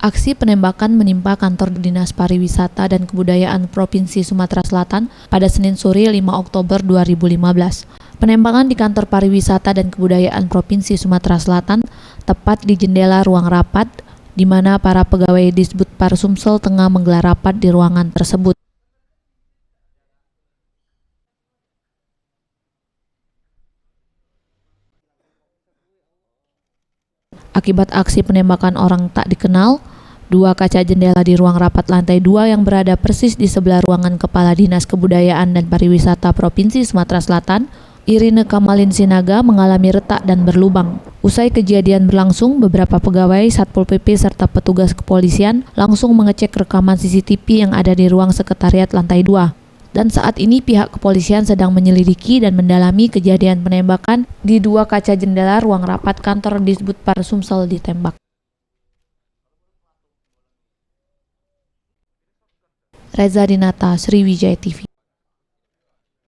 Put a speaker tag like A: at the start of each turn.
A: Aksi penembakan menimpa kantor Dinas Pariwisata dan Kebudayaan Provinsi Sumatera Selatan pada Senin sore 5 Oktober 2015. Penembakan di kantor Pariwisata dan Kebudayaan Provinsi Sumatera Selatan, tepat di jendela ruang rapat, di mana para pegawai Disbudpar Sumsel tengah menggelar rapat di ruangan tersebut. Akibat aksi penembakan orang tak dikenal, dua kaca jendela di ruang rapat lantai 2 yang berada persis di sebelah ruangan Kepala Dinas Kebudayaan dan Pariwisata Provinsi Sumatera Selatan, Irine Kamalin Sinaga, mengalami retak dan berlubang. Usai kejadian berlangsung, beberapa pegawai Satpol PP serta petugas kepolisian langsung mengecek rekaman CCTV yang ada di ruang sekretariat lantai 2. Dan saat ini pihak kepolisian sedang menyelidiki dan mendalami kejadian penembakan di dua kaca jendela ruang rapat kantor Disbudpar Sumsel ditembak. Reza Dinata, Sriwijaya TV.